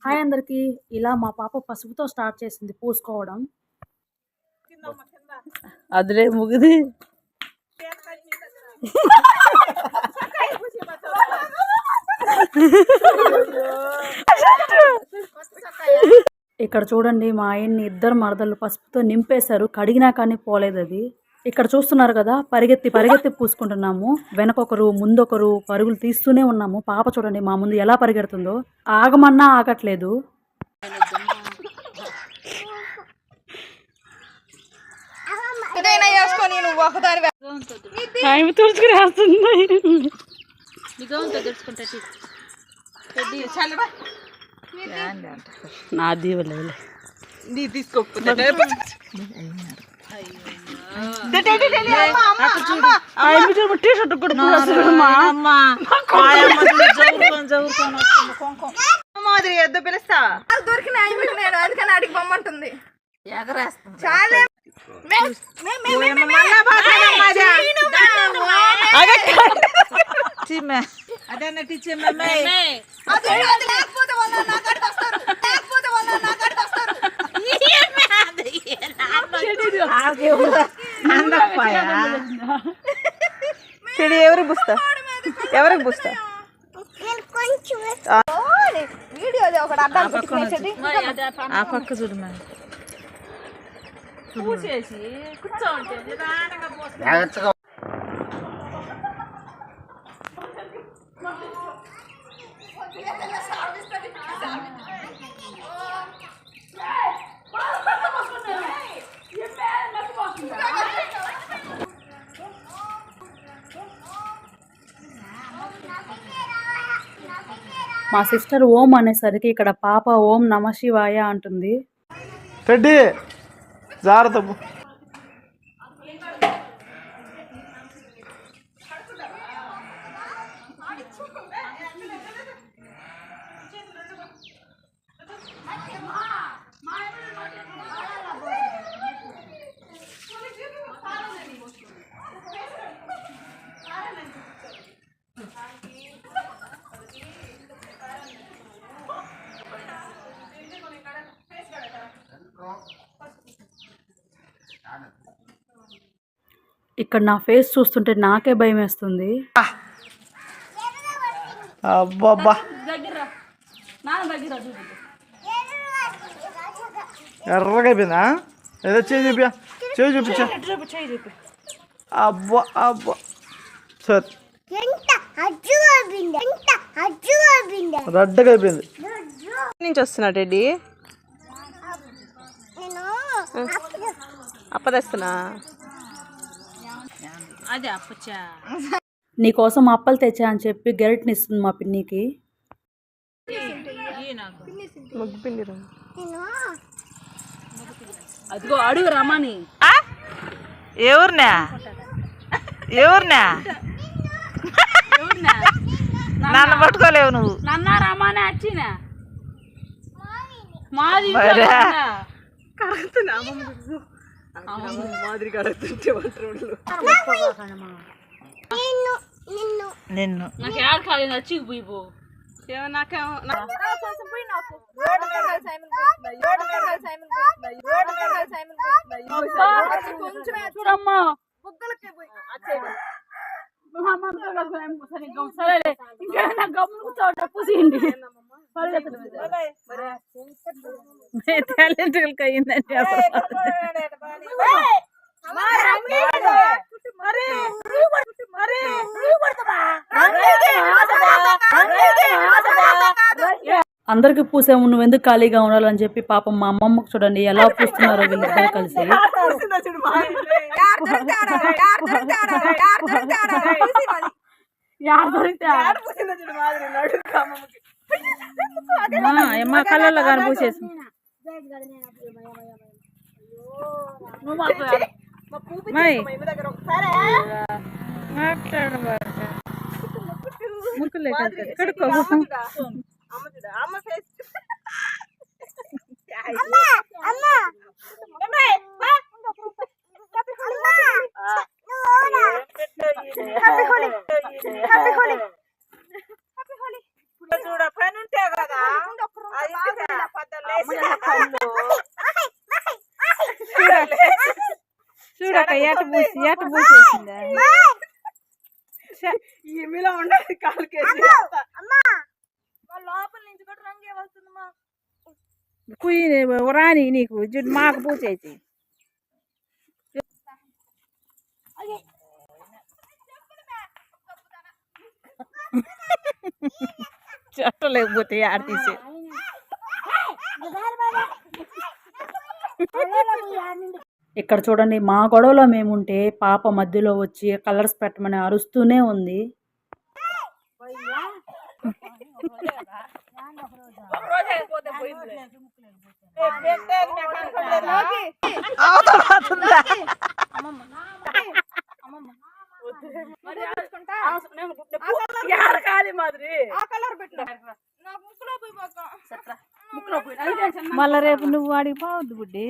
Hi అందరికి. ఇలా మా పాప పసుపుతో స్టార్ట్ చేసింది పూసుకోవడం. అదిలే ముగిది ఇక్కడ చూడండి, మా ఆయన్ని ఇద్దరు మరదలు పసుపుతో నింపేశారు. కడిగినా కానీ పోలేదు అది. ఇక్కడ చూస్తున్నారు కదా, పరిగెత్తి పరిగెత్తి పూసుకుంటున్నాము. వెనకొకరు ముందొకరు పరుగులు తీస్తూనే ఉన్నాము. పాప చూడండి మా ముందు ఎలా పరిగెడుతుందో, ఆగమన్నా ఆగట్లేదు. నాది నీ తీసుకోకపోతే ఎద్దు పిలుస్తా దొరికిన నేను అందుకని అడిగి బొమ్మంటుంది చాలా చెడి ఎవరికి పూస్తా ఎవరికి పూస్తా వీడియో ఒకటి ఆ పక్క చూడు మా సిస్టర్ ఓం అనేసరికి ఇక్కడ పాప ఓం నమ శివాయ అంటుంది. రెడ్డి జాగ్రత్త. ఇక్కడ నా ఫేస్ చూస్తుంటే నాకే భయం వేస్తుంది. అబ్బబ్బా ఎర్రగా అయిపోయిందా? ఏదో చేయి చూపి, చేయి చూపించా. అబ్బా అబ్బా సార్ రెడ్గా అయిపోయింది. నుంచి వస్తున్నా రెడ్డి అప్పదస్తున్నా. అదే అప్పచ్చా, నీకోసం అప్పలు తెచ్చా అని చెప్పి గెరట్ని ఇస్తుంది మా పిన్నికి. అదిగో అడుగు రమాని. ఎవరినా ఎవరినా నన్ను పట్టుకోలేవు నువ్వు. నన్న రమానే వచ్చినా మాది మాదిరి కడుగుతుంటే నిన్ను నాకు యాడ్ కాలేదు, నచ్చికి పోయి పో. చూడమ్మా సరేలే, ఇంకా గమ్మున కూర్చోట పూసింది. టాలెంట్ అయిందంటే అందరికి పూసాము, నువ్వు ఎందుకు ఖాళీగా ఉండాలని చెప్పి పాపం మా అమ్మమ్మకు చూడండి ఎలా పూస్తున్నారో వీళ్ళిద్దరు కలిసి. మా కళ్ళల్లో కానీ పూసేసి ముక్కులే కడుక్కో. చూడ పని ఉంటే కదా చూడక ఎట పూసేసిందా ఈమెలో ఉండదు కాలుకేసి లోపల నుంచి కూడా రంగే వస్తుందమ్మా. కుయ్యి రాని నీకు జుట్టు మాకు పూసేసి చెట్ట లేకపోతే ఆడ తీసే ఇక్కడ చూడండి, మా గొడవలో మేముంటే పాప మధ్యలో వచ్చి కలర్స్ పెట్టమని అరుస్తూనే ఉంది. మళ్ళా రేపు నువ్వు వాడికి పోవద్దు బుడ్డి.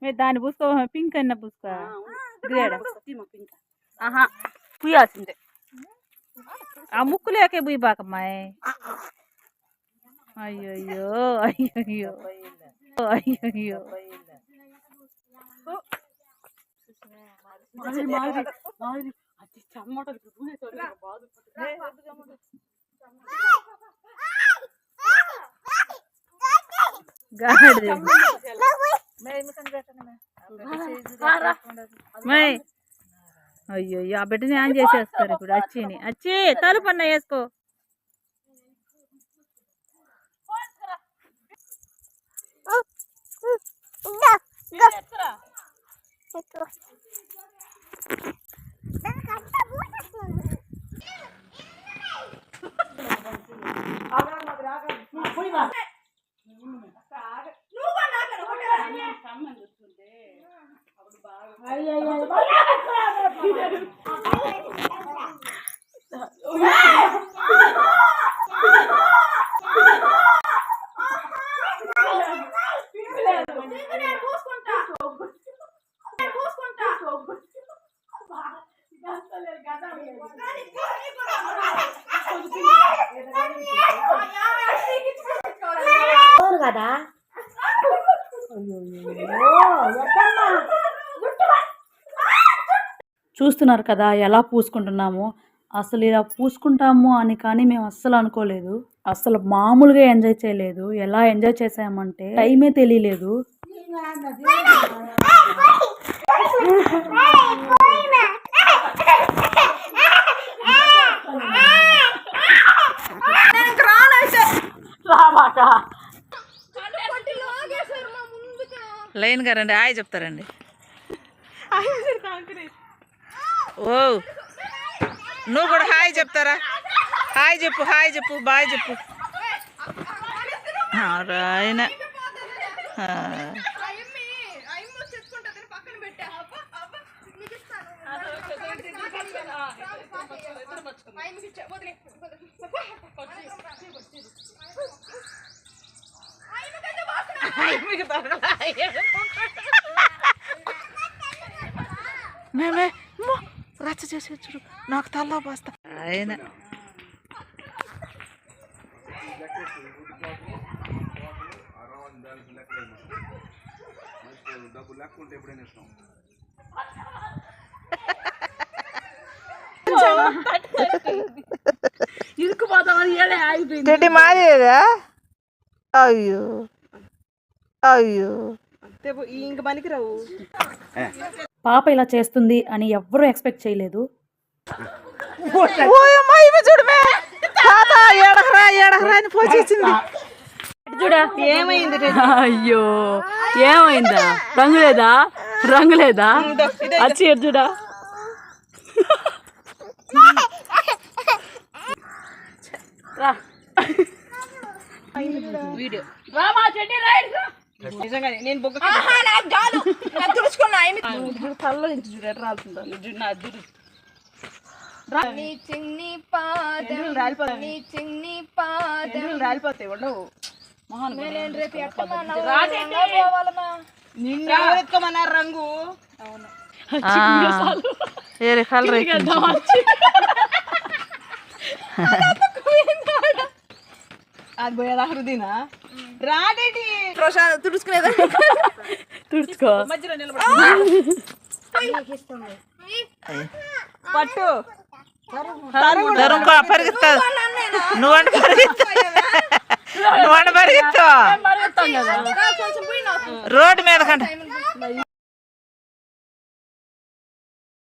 మీరు దాన్ని పూసుకో, పింక్ అన్న పూసుకో. పుయ్యాల్సిందే ఆ ముక్కులేకే పుయ్యి బాకమ్మాయి. అయ్యయ్యో అయ్యయ్యో అయ్యయ్యో గాడి అయ్యో ఆ బిడ్డని ఆన్ చేసేస్తారు ఇప్పుడు. వచ్చి తలుపు అన్న వేసుకో. కదా చూస్తున్నారు కదా ఎలా పూసుకుంటున్నాము. అసలు ఇలా పూసుకుంటాము అని కానీ మేము అస్సలు అనుకోలేదు. అసలు మామూలుగా ఎంజాయ్ చేయలేదు. ఎలా ఎంజాయ్ చేసామంటే టైమే తెలియలేదు. లైన్ గా రండి, హాయ్ చెప్తారండి. ఓ నువ్వు కూడా హాయ్ చెప్తారా? హాయ్ చెప్పు, హాయ్ చెప్పు, బాయ్ చెప్పు. రాయన మేమే రచ్చ చేసి చూడు, నాకు తల్ల పోస్తా ఆయన. ఇరుకుపోతామని మాదేదా? అయ్యో అయ్యో ఇంక పనికి రావు. పాప ఇలా చేస్తుంది అని ఎవ్వరూ ఎక్స్పెక్ట్ చేయలేదు. ఏమైంది? అయ్యో ఏమైందా? రంగులేదా? రంగులేదా? వచ్చి చూడా. వీడియో నిజంగా నేను బొగ్గ తల్లో నుంచి చూడ రాలుతుందా నా దురు రాలిపోతాయి ఉండవు. నిన్ను ఎత్తుకోమన్నారు రంగు. అవును వేరే కలర్ అది పోయేదా హృదయనా రాడేటి ప్రశాంత్ తుడుచుకునేదా తుడుచుకో. మధ్యలో నిలబడి పట్టు తరుముకో పరిగెత్తావు నువ్వంటే పరిగెత్తావు రోడ్డు మీద కంట